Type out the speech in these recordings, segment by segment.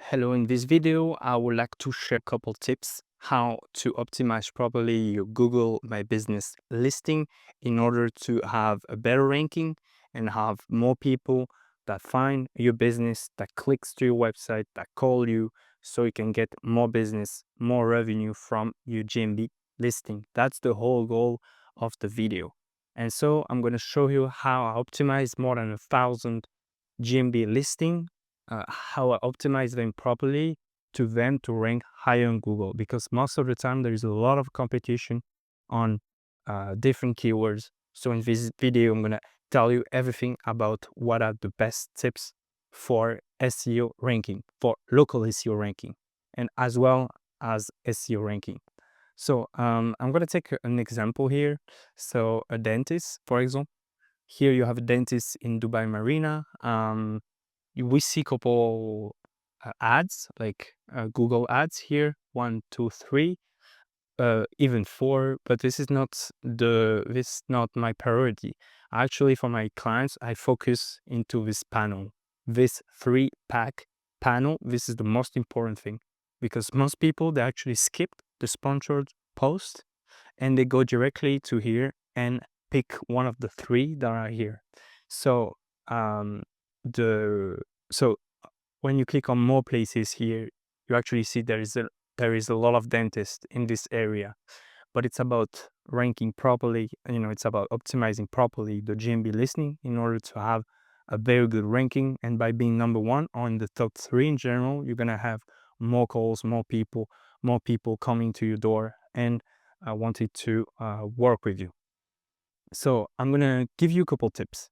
Hello, in this video, I would like to share a couple tips how to optimize properly your Google My Business listing in order to have a better ranking and have more people that find your business, that clicks to your website, that call you, so you can get more business, more revenue from your GMB listing. That's the whole goal of the video. And so I'm going to show you how I optimize more than 1,000 GMB listing, how I optimize them properly to them to rank higher on Google, because most of the time there is a lot of competition on different keywords. So in this video, I'm gonna tell you everything about what are the best tips for SEO ranking, for local SEO ranking, and as well as SEO ranking. So I'm gonna take an example here. So a dentist, for example. Here you have a dentist in Dubai Marina. We see couple ads like Google ads here, 1, 2, 3, even 4. But this is not my priority. Actually, for my clients, I focus into this panel, this 3-pack panel. This is the most important thing because most people they actually skip the sponsored post and they go directly to here and pick one of the 3 that are here. So um, the so when you click on more places here, you actually see there is a lot of dentists in this area. But it's about ranking properly. It's about optimizing properly the GMB listing in order to have a very good ranking. And by being number 1 or in the top 3 in general, you're gonna have more calls, more people coming to your door and wanted to work with you. So I'm gonna give you a couple tips.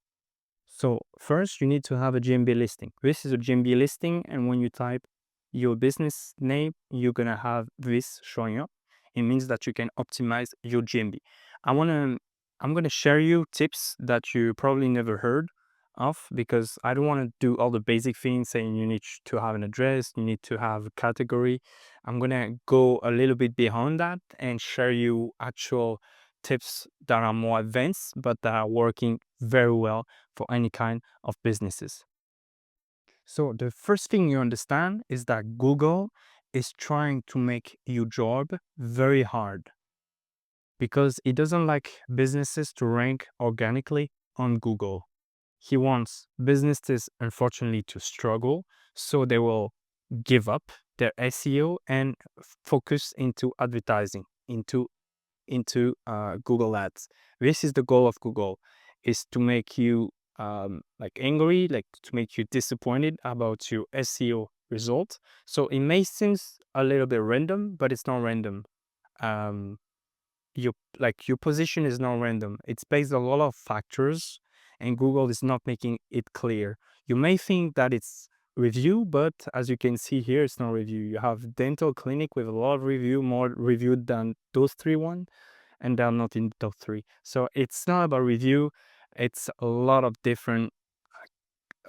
So first, you need to have a GMB listing. This is a GMB listing, and when you type your business name, you're gonna have this showing up. It means that you can optimize your GMB. I'm gonna share you tips that you probably never heard of, because I don't want to do all the basic things saying you need to have an address, you need to have a category. I'm gonna go a little bit beyond that and share you actual tips that are more advanced but that are working very well for any kind of businesses. So the first thing you understand is that Google is trying to make your job very hard because it doesn't like businesses to rank organically on Google. He wants businesses, unfortunately, to struggle, so they will give up their SEO and focus into advertising, into Google Ads. This is the goal of Google, is to make you like angry, like to make you disappointed about your SEO result. So it may seem a little bit random, but it's not random. Um, your position is not random. It's based on a lot of factors, and Google is not making it clear. You may think that it's review, but as you can see here, it's not review. You have dental clinic with a lot of review, more reviewed than those 3 and they're not in the top 3. So it's not about review. It's a lot of different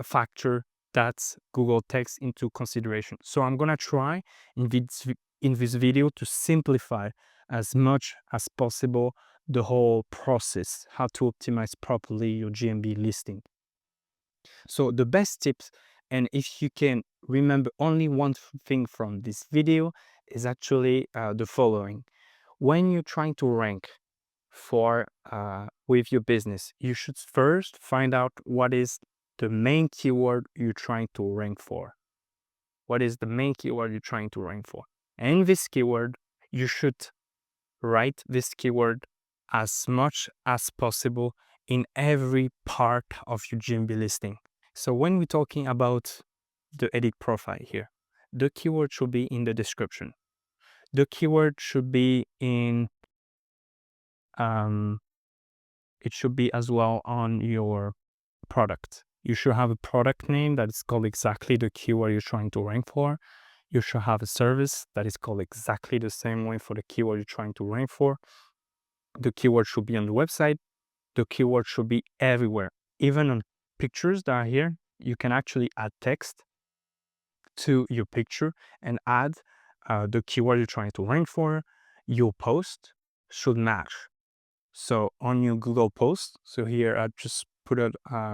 factor that Google takes into consideration. So I'm gonna try in this video to simplify as much as possible the whole process, how to optimize properly your GMB listing. So the best tips, and if you can remember only one thing from this video, is actually the following. When you're trying to rank for with your business, you should first find out what is the main keyword you're trying to rank for. What is the main keyword you're trying to rank for? And this keyword, you should write this keyword as much as possible in every part of your GMB listing. So when we're talking about the edit profile here, the keyword should be in the description. The keyword should be in it should be as well on your product. You should have a product name that is called exactly the keyword you're trying to rank for. You should have a service that is called exactly the same way for the keyword you're trying to rank for. The keyword should be on the website. The keyword should be everywhere. Even on pictures that are here, you can actually add text to your picture and add the keyword you're trying to rank for. Your post should match. So on your Google post, so here I just put a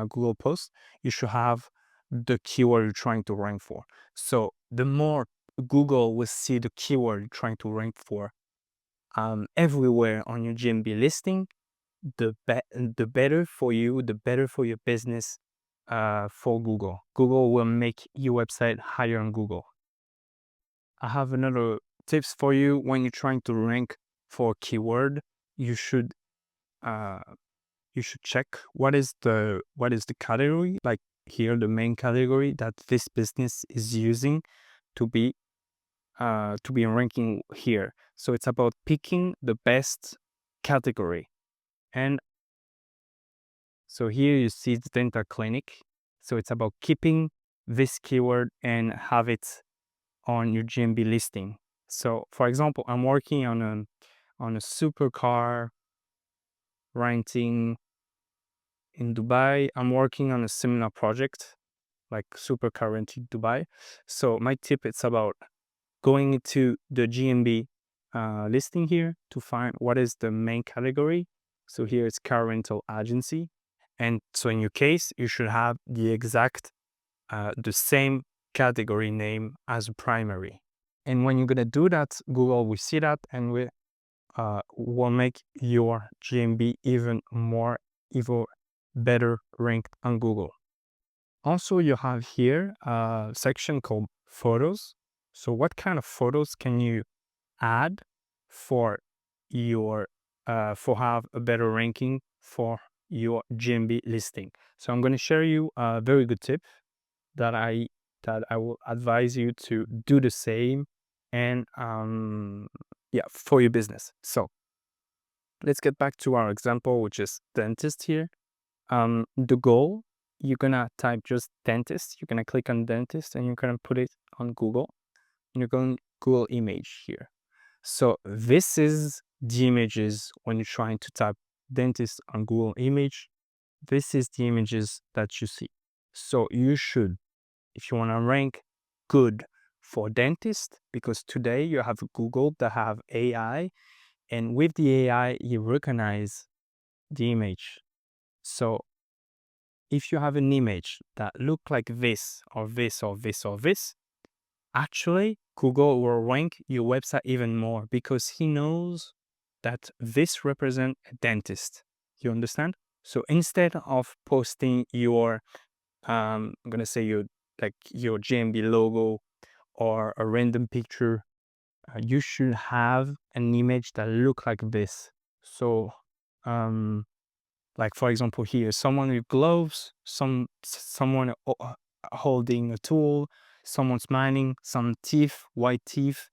Google post, you should have the keyword you're trying to rank for. So the more Google will see the keyword you're trying to rank for everywhere on your GMB listing, the better for you, the better for your business for Google. Google will make your website higher on Google. I have another tips for you. When you're trying to rank for a keyword, you should check what is the category, like here the main category that this business is using to be ranking here. So it's about picking the best category. And so here you see the dental clinic. So it's about keeping this keyword and have it on your GMB listing. So for example, I'm working on a supercar renting in Dubai. I'm working on a similar project like supercar renting Dubai. So my tip is about going into the GMB listing here to find what is the main category. So here it's car rental agency. And so in your case, you should have the exact, the same category name as a primary. And when you're gonna do that, Google will see that and will make your GMB even better ranked on Google. Also, you have here a section called photos. So what kind of photos can you add for your for have a better ranking for your GMB listing? So I'm going to share you a very good tip that I will advise you to do the same and yeah, for your business. So let's get back to our example, which is dentist here. The goal, you're gonna type just dentist, you're gonna click on dentist and you're gonna put it on Google. And you're going Google image here. So this is the images when you're trying to type dentist on Google image. This is the images that you see. So you should, if you want to rank good for dentist, because today you have Google that have AI, and with the AI you recognize the image. So if you have an image that look like this or this or this or this, actually Google will rank your website even more because he knows that this represents a dentist. You understand? So instead of posting your I'm gonna say your GMB logo or a random picture, you should have an image that look like this. So like for example here, someone with gloves, someone holding a tool, someone smiling, some teeth, white teeth.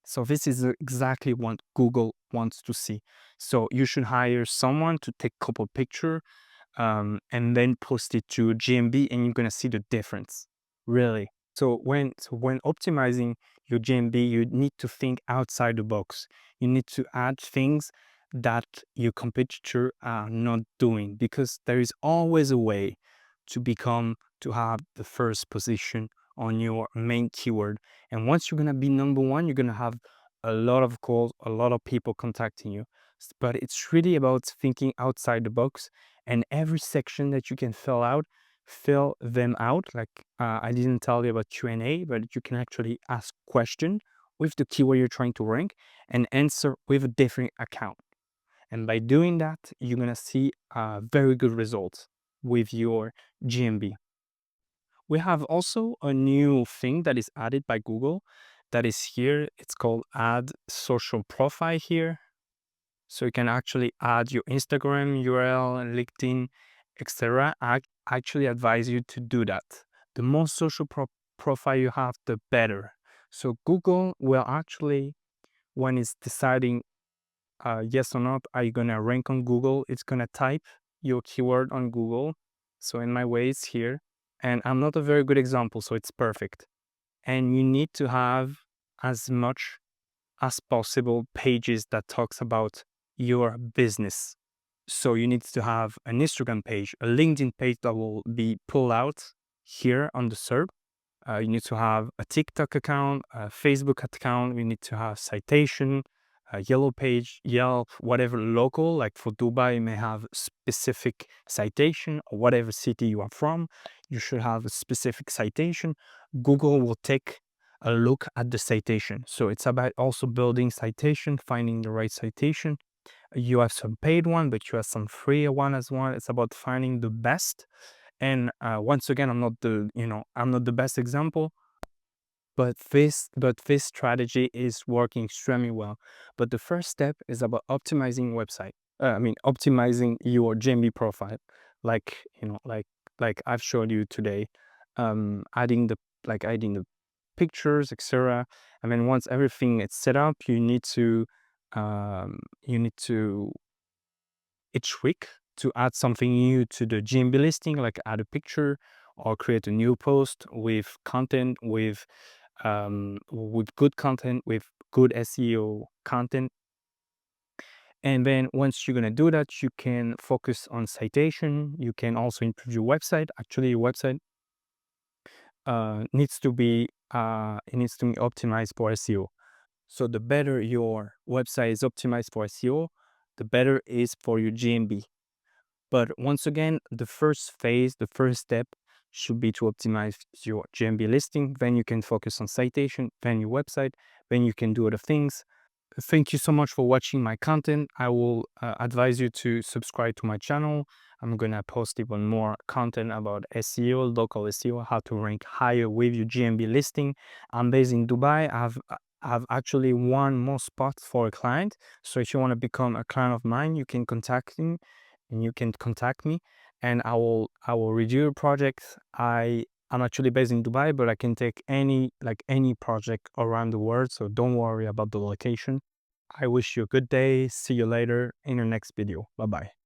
So this is exactly what Google wants to see. So you should hire someone to take a couple picture and then post it to GMB, and you're gonna see the difference, really. So when optimizing your GMB, you need to think outside the box. You need to add things that your competitor are not doing, because there is always a way to have the first position on your main keyword. And once you're gonna be number one, you're gonna have a lot of calls, a lot of people contacting you. But it's really about thinking outside the box, and every section that you can fill them out. Like I didn't tell you about Q&A, but you can actually ask question with the keyword you're trying to rank and answer with a different account. And by doing that, you're gonna see very good results with your GMB. We have also a new thing that is added by Google that is here. It's called add social profile here. So you can actually add your Instagram URL, LinkedIn, etc. I actually advise you to do that. The more social profile you have, the better. So Google will actually, when it's deciding yes or not, are you gonna rank on Google, it's gonna type your keyword on Google. So in my way, it's here. And I'm not a very good example, so it's perfect. And you need to have as much as possible pages that talks about your business. So you need to have an Instagram page, a LinkedIn page that will be pulled out here on the SERP. You need to have a TikTok account, a Facebook account. You need to have citation, a yellow page, Yelp, whatever local. Like for Dubai, you may have specific citation, or whatever city you are from, you should have a specific citation. Google will take a look at the citation. So it's about also building citation, finding the right citation. You have some paid one, but you have some free one as well. It's about finding the best. And once again, I'm not the best example, but this strategy is working extremely well. But the first step is about optimizing website. Optimizing your GMB profile, like like I've showed you today, adding the pictures, etc. And then once everything is set up, you need to each week to add something new to the GMB listing, like add a picture or create a new post with content, with good content, with good SEO content. And then once you're gonna do that, you can focus on citation. You can also improve your website. Actually, your website needs to be optimized for SEO. So the better your website is optimized for SEO, the better it is for your GMB. But once again, the first phase, the first step should be to optimize your GMB listing. Then you can focus on citation, then your website, then you can do other things. Thank you so much for watching my content. I will advise you to subscribe to my channel. I'm gonna post even more content about SEO, local SEO, how to rank higher with your GMB listing. I'm based in Dubai. I've actually won more spots for a client. So if you want to become a client of mine, you can contact me, and I will review your projects. I'm actually based in Dubai, but I can take any project around the world, so don't worry about the location. I wish you a good day. See you later in your next video. Bye bye.